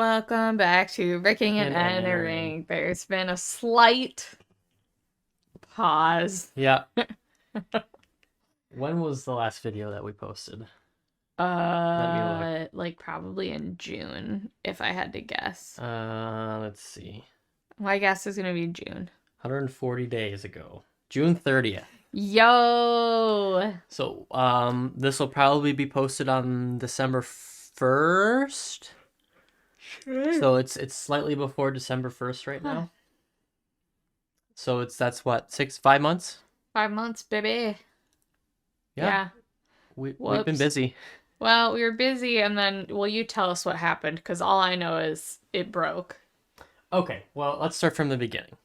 Welcome back to Breaking and And Entering. There's been a slight pause. Yeah. When was the last video that we posted? Let me look. Like probably in June, if I had to guess. Let's see. My guess is gonna be June. 140 days ago. June 30th. Yo! So, this will probably be posted on December 1st. Sure. So it's slightly before December 1st right now. So that's what, 5 months? 5 months, baby. Yeah. We've been busy. Well, we were busy, and then, you tell us what happened, because all I know is it broke. Okay, well, let's start from the beginning.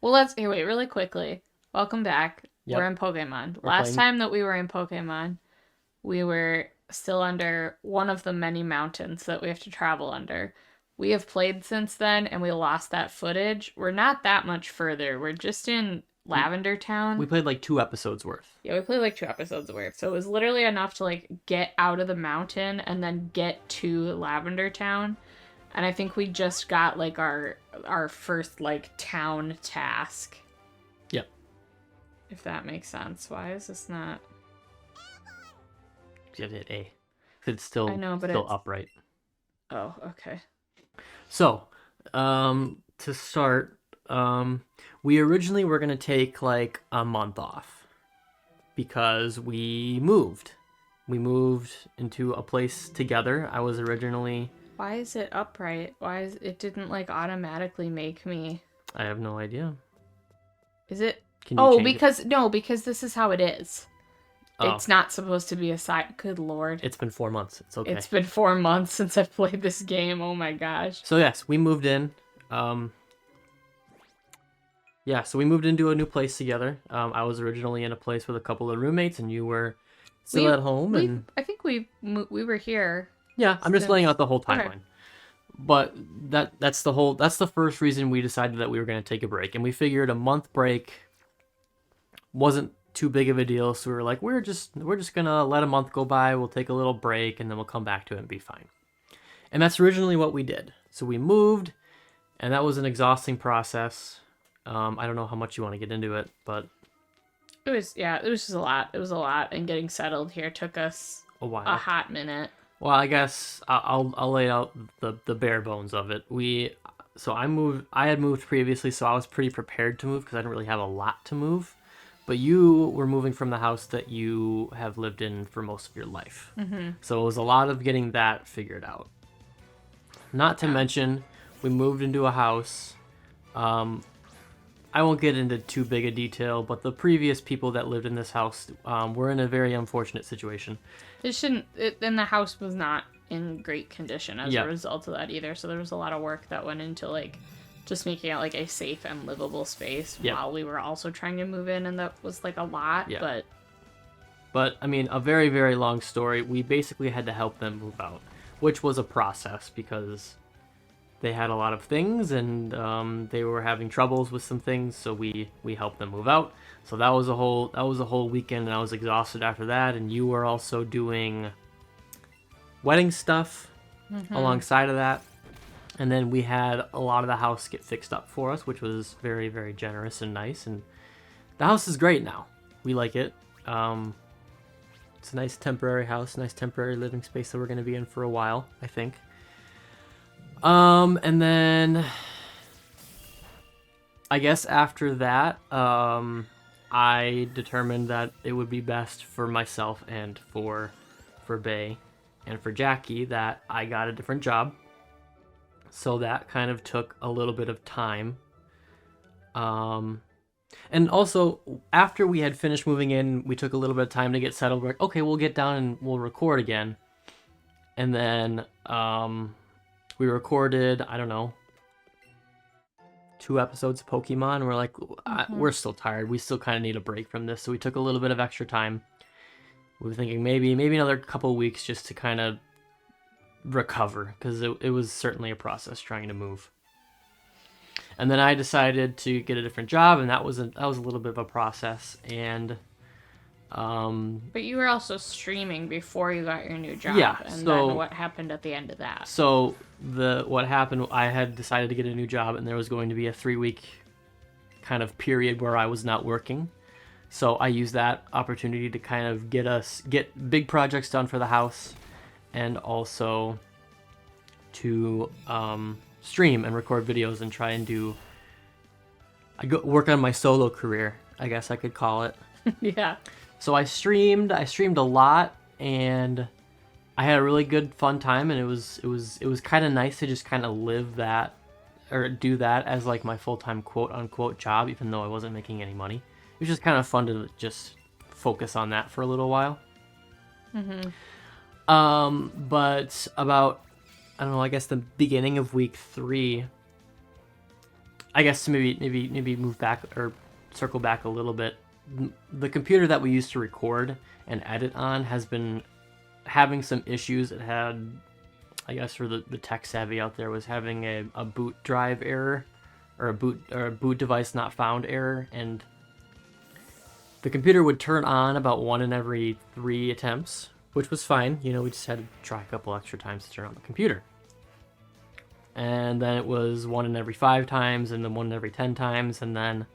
Well, wait, really quickly. Welcome back. Yep. We're in Pokemon. We're Last playing... time that we were in Pokemon, we were still under one of the many mountains that we have to travel under. We have played since then, and we lost that footage. We're not that much further. We're just in Lavender Town. We played like 2 episodes worth. Yeah, we played like 2 episodes worth. So it was literally enough to like get out of the mountain and then get to Lavender Town. And I think we just got like our first like town task. Yep. If that makes sense. Why is this not? You have to hit A. It's still, I know, but still it's... upright. Oh, okay. So, to start, we originally were going to take like a month off because we moved. We moved into a place together. I was originally... Why is it upright? Why is it didn't like automatically make me? I have no idea. Is it? Can you change because it? No, because this is how it is. Oh. It's not supposed to be a side. Good lord. It's been 4 months. It's okay. It's been 4 months since I've played this game. Oh my gosh. So yes, we moved in. So we moved into a new place together. I was originally in a place with a couple of roommates, and you were still at home. And I think we were here. Yeah, I'm just laying out the whole timeline. Okay. But that's the first reason we decided that we were going to take a break, and we figured a month break wasn't too big of a deal, so we were like, we're just gonna let a month go by, we'll take a little break, and then we'll come back to it and be fine. And that's originally what we did. So we moved, and that was an exhausting process. I don't know how much you want to get into it, but it was just a lot. It was a lot, and getting settled here took us a while, a hot minute. Well, I guess I'll lay out the bare bones of it. I had moved previously, so I was pretty prepared to move because I didn't really have a lot to move. But you were moving from the house that you have lived in for most of your life. Mm-hmm. So it was a lot of getting that figured out. Not to mention, we moved into a house. I won't get into too big a detail, but the previous people that lived in this house were in a very unfortunate situation. And the house was not in great condition as a result of that either. So there was a lot of work that went into like just making it like a safe and livable space while we were also trying to move in, and that was like a lot. But I mean, a very, very long story. We basically had to help them move out, which was a process because they had a lot of things, and they were having troubles with some things, so we helped them move out. So that was a whole weekend, and I was exhausted after that. And you were also doing wedding stuff alongside of that. And then we had a lot of the house get fixed up for us, which was very, very generous and nice. And the house is great now. We like it. It's a nice temporary house, nice temporary living space that we're going to be in for a while, I think. And then I guess after that, I determined that it would be best for myself and for Bae and for Jackie that I got a different job. So that kind of took a little bit of time. And also, after we had finished moving in, we took a little bit of time to get settled. We're like, okay, we'll get down and we'll record again. And then we recorded, I don't know, 2 episodes of Pokemon. We're like, we're still tired. We still kind of need a break from this. So we took a little bit of extra time. We were thinking maybe another couple of weeks just to kind of recover, because it was certainly a process trying to move. And then I decided to get a different job, and that was a little bit of a process. And But you were also streaming before you got your new job, Yeah, and then so what happened at the end of that? so the what happened, I had decided to get a new job, and there was going to be a 3-week kind of period where I was not working. So I used that opportunity to kind of get big projects done for the house, and also to stream and record videos and try and work on my solo career, I guess I could call it. Yeah. So I streamed a lot, and I had a really good fun time, and it was kind of nice to just kind of live that or do that as like my full-time quote unquote job, even though I wasn't making any money. It was just kind of fun to just focus on that for a little while. But about, I don't know, I guess the beginning of week 3, I guess to maybe move back or circle back a little bit. The computer that we used to record and edit on has been having some issues. It had, I guess for the tech savvy out there, was having a boot drive error or a boot device not found error, and the computer would turn on about 1 in every 3 attempts, which was fine. You know, we just had to try a couple extra times to turn on the computer. And then it was 1 in every 5 times, and then 1 in every 10 times, and then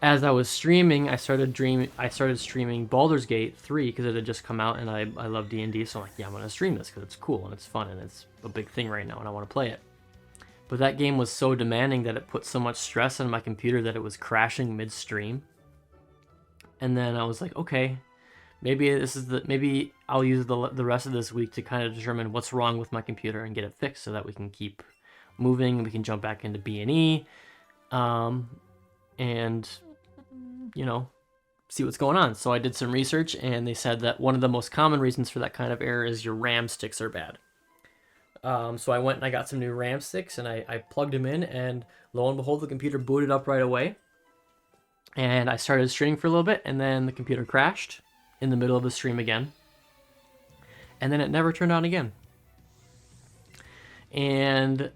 as I was streaming, I started streaming Baldur's Gate 3 because it had just come out, and I love D&D, so I'm like, yeah, I'm gonna stream this because it's cool and it's fun and it's a big thing right now, and I want to play it. But that game was so demanding that it put so much stress on my computer that it was crashing midstream. And then I was like, okay, maybe I'll use the rest of this week to kind of determine what's wrong with my computer and get it fixed so that we can keep moving and we can jump back into B&E. And you know, see what's going on. So I did some research, and they said that one of the most common reasons for that kind of error is your RAM sticks are bad. So I went and I got some new RAM sticks, and I plugged them in, and lo and behold, the computer booted up right away. And I started streaming for a little bit, and then the computer crashed in the middle of the stream again. And then it never turned on again. And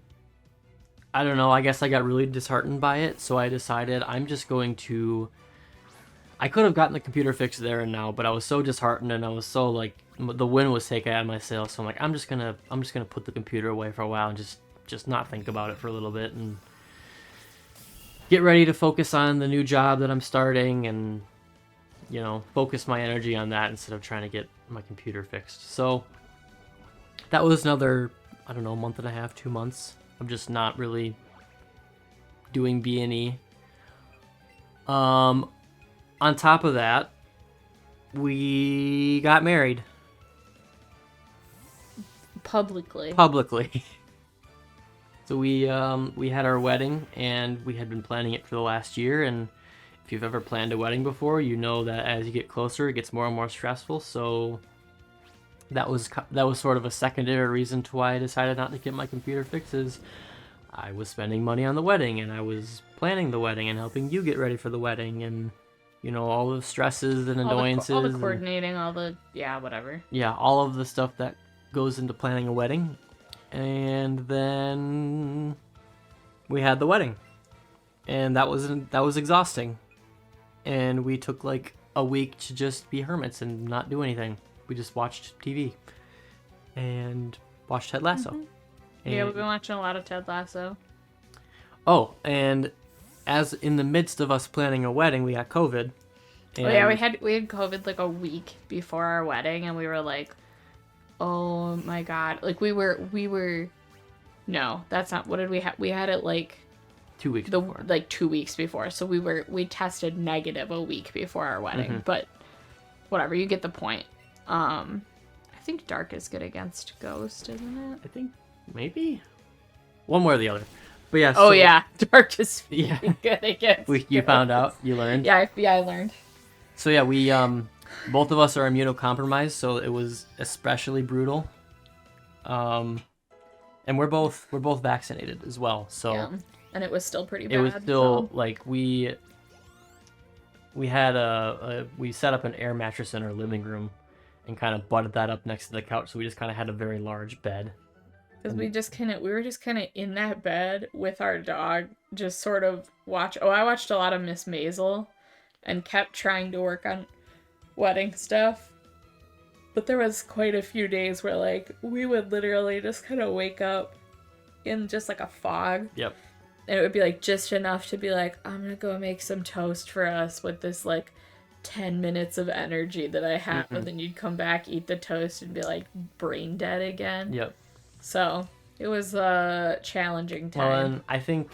I don't know, I guess I got really disheartened by it, so I decided I'm just going to... I could have gotten the computer fixed there and now, but I was so disheartened, and I was so like, the wind was taken out of my sails, so I'm like, I'm just gonna put the computer away for a while and just not think about it for a little bit and get ready to focus on the new job that I'm starting, and you know, focus my energy on that instead of trying to get my computer fixed. So that was another, I don't know, month and a half, 2 months of just not really doing B&E. On top of that, we got married. Publicly. So we had our wedding, and we had been planning it for the last year, and if you've ever planned a wedding before, you know that as you get closer, it gets more and more stressful. So that was sort of a secondary reason to why I decided not to get my computer fixed. Is I was spending money on the wedding, and I was planning the wedding and helping you get ready for the wedding, and you know, all the stresses and annoyances, all the coordinating, whatever. Yeah, all of the stuff that goes into planning a wedding. And then we had the wedding, and that was exhausting. And we took like a week to just be hermits and not do anything. We just watched TV and watched Ted Lasso. Mm-hmm. Yeah, we've been watching a lot of Ted Lasso. Oh, and as in the midst of us planning a wedding, we got COVID. And... Oh yeah, we had COVID like a week before our wedding, and we were like, oh my god, like we were. No, that's not. What did we have? We had it like 2 weeks before. Like 2 weeks before. So we tested negative a week before our wedding. Mm-hmm. But whatever, you get the point. I think Dark is good against Ghost, isn't it? I think maybe one way or the other. But yeah. Oh yeah, Dark is good against. You found out. You learned. Yeah, I learned. So yeah, we both of us are immunocompromised, so it was especially brutal. And we're both vaccinated as well. So yeah. And it was still pretty bad. It was still like we had we set up an air mattress in our living room and kind of butted that up next to the couch, so we just kind of had a very large bed. Because we were just kind of in that bed with our dog, just sort of I watched a lot of Miss Maisel, and kept trying to work on wedding stuff. But there was quite a few days where like we would literally just kind of wake up in just like a fog. Yep. And it would be like just enough to be like, I'm gonna go make some toast for us with this like 10 minutes of energy that I have. And then you'd come back, eat the toast, and be like brain dead again. Yep. So it was a challenging time. Well, and I think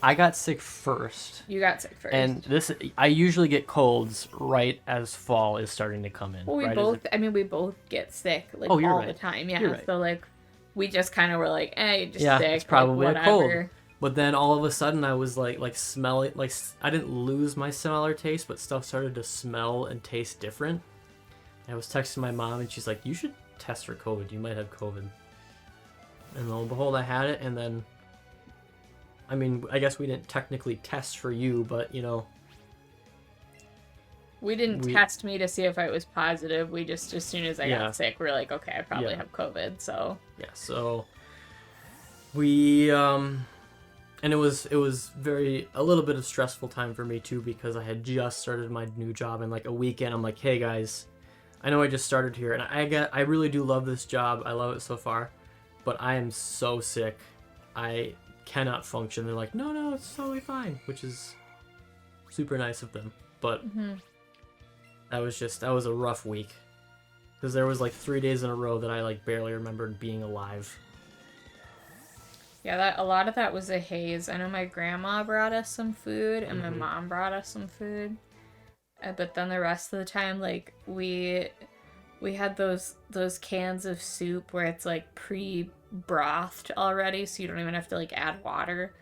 I got sick first. You got sick first. And I usually get colds right as fall is starting to come in. Well, we both get sick like Oh, you're all right. the time. Yeah. You're right. So like we just kind of were like, you're just Yeah, sick. it's probably like, a cold. whatever. But then all of a sudden I was like smelling, like I didn't lose my smell or taste, but stuff started to smell and taste different. I was texting my mom and she's like, you should test for COVID. You might have COVID. And lo and behold, I had it. And then, I mean, I guess we didn't technically test for you, but you know. We didn't test me to see if I was positive. We just, as soon as I got sick, we were like, okay, I probably have COVID. So yeah, so we and it was a little bit of stressful time for me too, because I had just started my new job, and like a weekend I'm like, hey guys, I know I just started here and I really do love this job. I love it so far, but I am so sick. I cannot function. They're like, no, it's totally fine, which is super nice of them. But that was a rough week, because there was like 3 days in a row that I like barely remembered being alive. yeah, a lot of that was a haze. I know my grandma brought us some food and my mom brought us some food, but then the rest of the time, like we had those cans of soup where it's like pre-brothed already, so you don't even have to like add water.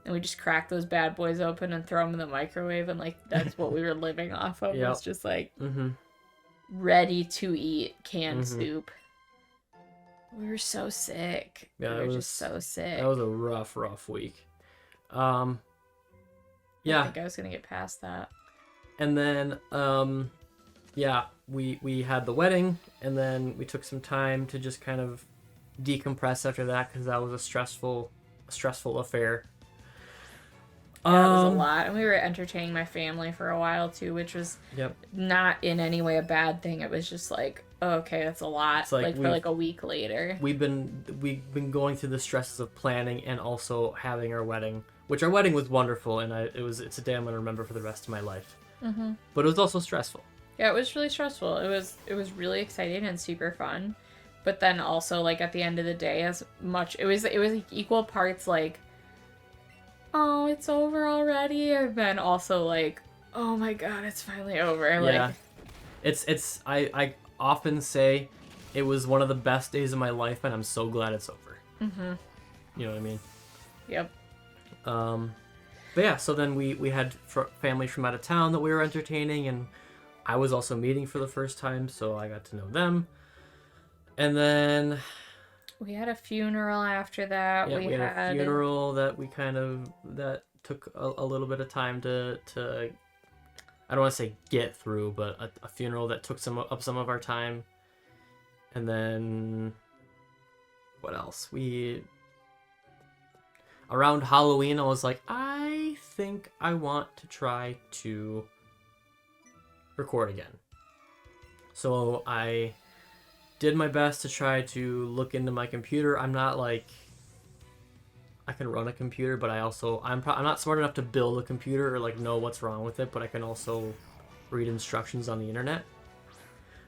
And we just crack those bad boys open and throw them in the microwave, and like that's what we were living off of. Yep. It was just like ready to eat canned soup. We were so sick. Yeah, we were just so sick. That was a rough week. I think I was gonna get past that. And then we had the wedding, and then we took some time to just kind of decompress after that, because that was a stressful affair. Yeah, it was a lot. And we were entertaining my family for a while too, which was not in any way a bad thing. It was just like, okay, that's a lot. It's like for like a week later. We've been going through the stresses of planning and also having our wedding, which our wedding was wonderful, and it's a day I'm gonna remember for the rest of my life. But it was also stressful. Yeah, it was really stressful. It was really exciting and super fun. But then also like at the end of the day, as much it was like equal parts like, oh, it's over already, and then also like, oh my god, it's finally over. Yeah. Like, I often say it was one of the best days of my life, and I'm so glad it's over. You know what I mean? Yep. But yeah, so then we had family from out of town that we were entertaining, and I was also meeting for the first time, so I got to know them. And then we had a funeral after that. Yeah, we had a funeral that that took a little bit of time to I don't want to say get through, but a funeral that took some of our time. And then what else? Around Halloween, I was like, I think I want to try to record again. So I did my best to try to look into my computer. I'm not like, I can run a computer, but I'm not smart enough to build a computer or like know what's wrong with it, but I can also read instructions on the internet.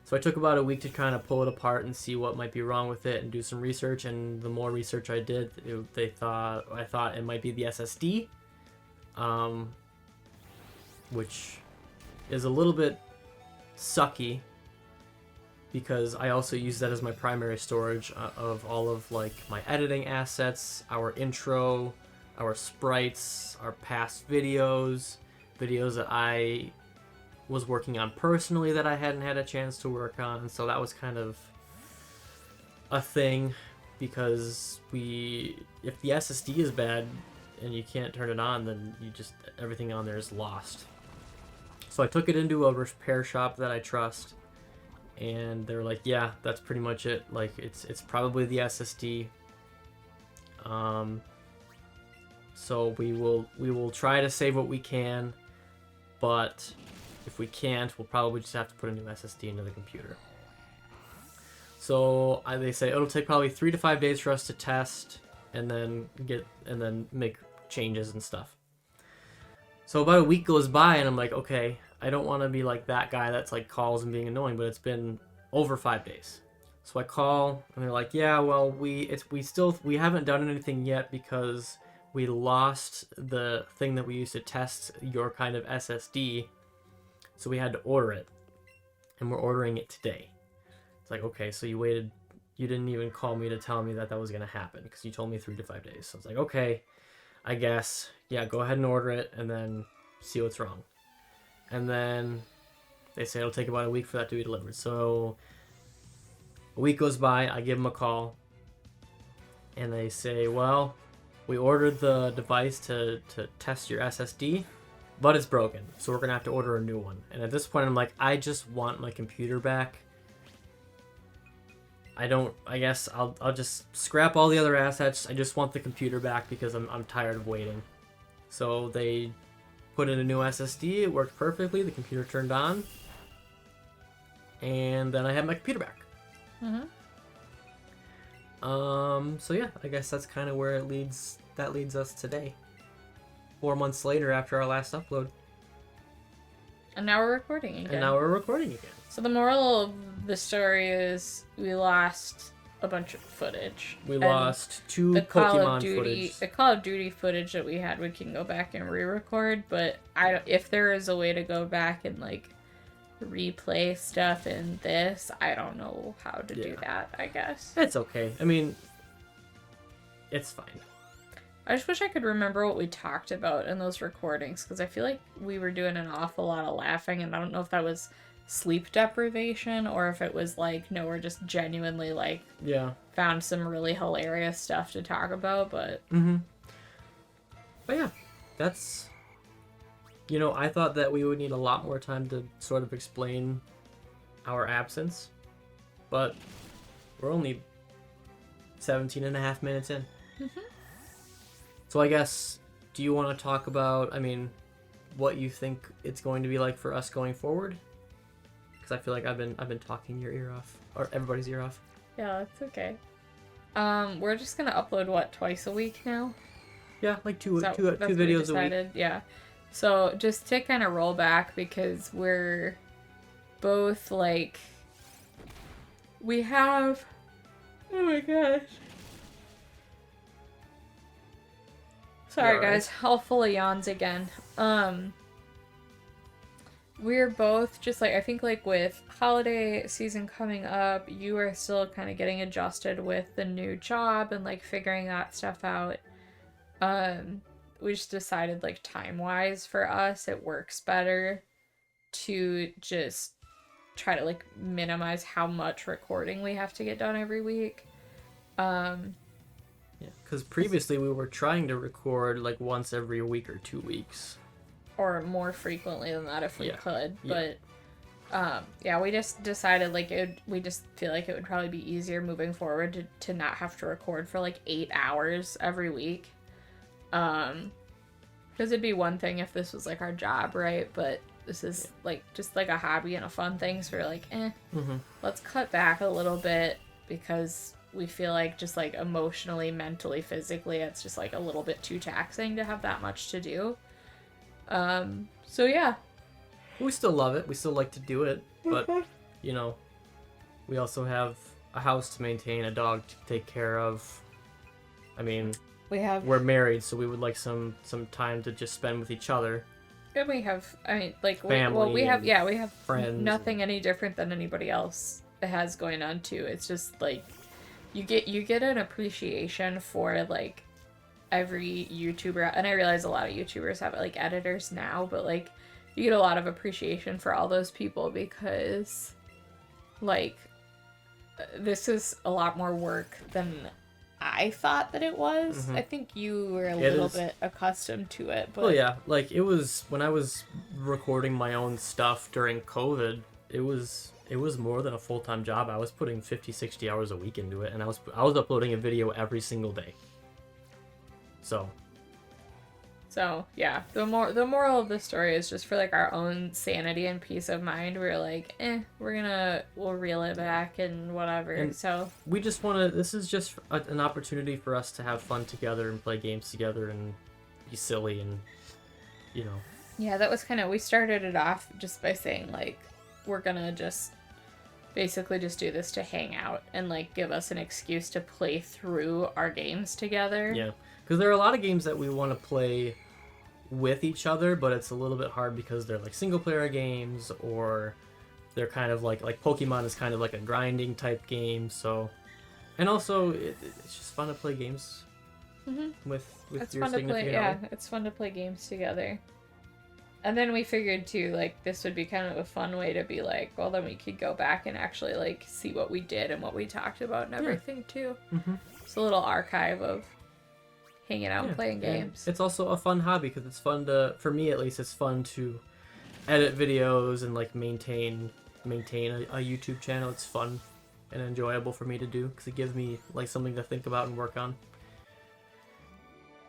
So I took about a week to kind of pull it apart and see what might be wrong with it and do some research. And the more research I did, I thought it might be the SSD, which is a little bit sucky, because I also use that as my primary storage of all of like my editing assets, our intro, our sprites, our past videos that I was working on personally that I hadn't had a chance to work on. So that was kind of a thing, because if the SSD is bad and you can't turn it on, then everything on there is lost. So I took it into a repair shop that I trust, and they were like, yeah, that's pretty much it. Like it's probably the SSD. So we will try to save what we can, but If we can't, we'll probably just have to put a new SSD into the computer. So they say it'll take probably 3 to 5 days for us to test and then make changes and stuff. So about a week goes by and I'm like, okay, I don't want to be like that guy that's like calls and being annoying, but it's been over 5 days. So I call and they're like, yeah, well, we haven't done anything yet because we lost the thing that we used to test your kind of SSD. So we had to order it, and we're ordering it today. It's like, okay, so you didn't even call me to tell me that was going to happen because you told me 3 to 5 days. So it's like, okay, I guess, yeah, go ahead and order it and then see what's wrong. And then they say it'll take about a week for that to be delivered. So a week goes by, I give them a call, and they say, well, we ordered the device to test your SSD, but it's broken, so we're going to have to order a new one. And at this point, I'm like, I just want my computer back. I guess I'll just scrap all the other assets. I just want the computer back because I'm tired of waiting. So they put in a new SSD. It worked perfectly. The computer turned on. And then I have my computer back. Mm-hmm. So yeah, I guess that's kind of where that leads us today. 4 months later after our last upload. And now we're recording again. So the moral of the story is we lost a bunch of footage. We lost 2 Pokemon footage. The Call of Duty footage that we had, we can go back and re-record, but if there is a way to go back and like replay stuff in this, I don't know how to do that, I guess. It's okay. I mean, it's fine. I just wish I could remember what we talked about in those recordings, because I feel like we were doing an awful lot of laughing, and I don't know if that was sleep deprivation or if it was like, no, we're just genuinely like, found some really hilarious stuff to talk about, but... Mm-hmm. But yeah, that's... You know, I thought that we would need a lot more time to sort of explain our absence, but we're only 17 and a half minutes in. Mm-hmm. So I guess, do you want to talk about, I mean, what you think it's going to be like for us going forward? Because I feel like I've been talking your ear off, or everybody's ear off. Yeah, that's okay. We're just gonna upload, twice a week now? Yeah, like two videos a week. Yeah. So just to kind of roll back, because we're both like, we have, oh my gosh. Sorry guys, all full of yawns again. We're both just like, I think like with holiday season coming up, you are still kind of getting adjusted with the new job and like figuring that stuff out. We just decided like time-wise for us, it works better to just try to like minimize how much recording we have to get done every week. Yeah, because previously we were trying to record like once every week or 2 weeks. Or more frequently than that if we could. Yeah. But, we just decided like we just feel like it would probably be easier moving forward to not have to record for like 8 hours every week. Because it'd be one thing if this was like our job, right? But this is like just like a hobby and a fun thing, so we're like, let's cut back a little bit because we feel like just like emotionally, mentally, physically, it's just like a little bit too taxing to have that much to do. So yeah. We still love it. We still like to do it, but you know, we also have a house to maintain, a dog to take care of. I mean, we're married, so we would like some time to just spend with each other. And we have, I mean, like, family we have friends. Nothing any different than anybody else has going on too. It's just like you get an appreciation for like every YouTuber, and I realize a lot of YouTubers have like editors now, but like you get a lot of appreciation for all those people because like this is a lot more work than I thought that it was. Mm-hmm. I think you were a little bit accustomed to it, but well, yeah, like it was when I was recording my own stuff during COVID, it was more than a full-time job. I was putting 50-60 hours a week into it, and I was uploading a video every single day. So So yeah, the moral of the story is just for like our own sanity and peace of mind. We're like, we'll reel it back and whatever. And so we just want to. This is just an opportunity for us to have fun together and play games together and be silly and yeah, that was kind of, we started it off just by saying like we're gonna just basically just do this to hang out and like give us an excuse to play through our games together. Yeah, because there are a lot of games that we want to play with each other, but it's a little bit hard because they're like single player games, or they're kind of like Pokemon is kind of like a grinding type game. So, and also it's just fun to play games with It's your fun to significant play. other. Yeah, it's fun to play games together. And then we figured too, like this would be kind of a fun way to be like, well, then we could go back and actually like see what we did and what we talked about and everything too. Mm-hmm. It's a little archive of hanging out and playing games. And it's also a fun hobby because it's fun to, for me at least, it's fun to edit videos and like maintain a YouTube channel. It's fun and enjoyable for me to do because it gives me like something to think about and work on.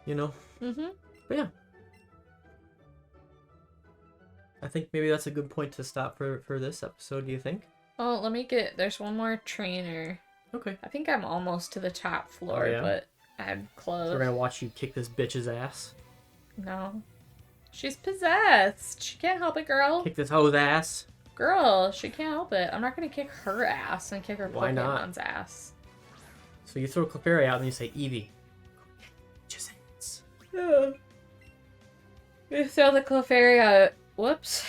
Mm-hmm. But yeah, I think maybe that's a good point to stop for this episode. Do you think? Oh, there's one more trainer. Okay. I think I'm almost to the top floor, but I'm close. So we're gonna watch you kick this bitch's ass. No. She's possessed. She can't help it, girl. Kick this hoe's ass. Girl, she can't help it. I'm not gonna kick her ass and kick her Why not? Pokemon's ass. So you throw Clefairy out and you say, Eevee. Just hands. Yeah. You throw the Clefairy out. Whoops.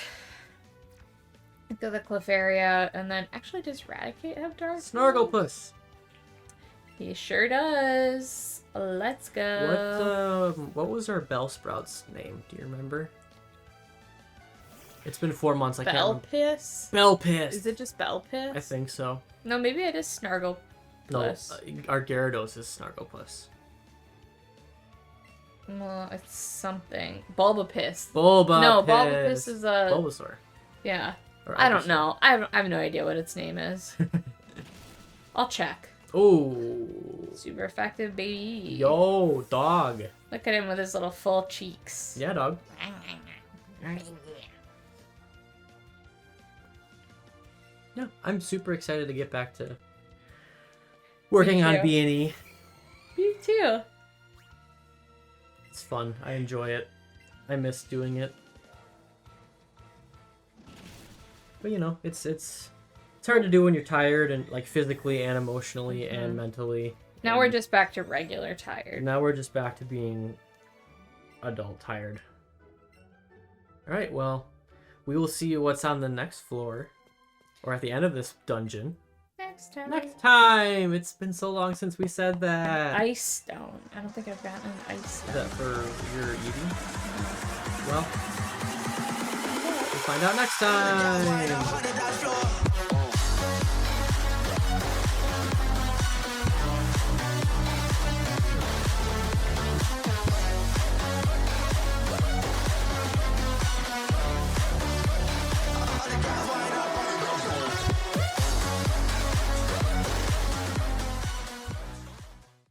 You throw the Clefairy out, and then actually does Raticate have Dark? Snarglepuss. He sure does. Let's go. What was our Bellsprout's name? Do you remember? It's been 4 months. I can't remember. Bellpiss? Bellpiss. Is it just Bellpiss? I think so. No, maybe it is Snarglepuss. No, our Gyarados is Snarglepuss. Well, it's something. Bulbapiss. Bulbapiss. No, Bulbapiss is a... Bulbasaur. Yeah. Or I don't Ivysaur. know. I have no idea what its name is. I'll check. Ooh. Super effective, baby. Yo, dog. Look at him with his little full cheeks. Yeah, dog. Yeah, I'm super excited to get back to working on too. B&E. Me too. It's fun. I enjoy it. I miss doing it. But it's hard to do when you're tired and like physically and emotionally and mentally. Now we're just back to regular tired. Now we're just back to being adult tired. All right, well, we will see what's on the next floor or at the end of this dungeon. Next time. Next time. It's been so long since we said that. Ice stone. I don't think I've gotten an ice stone. Is that for your Eevee? Well, we'll find out next time.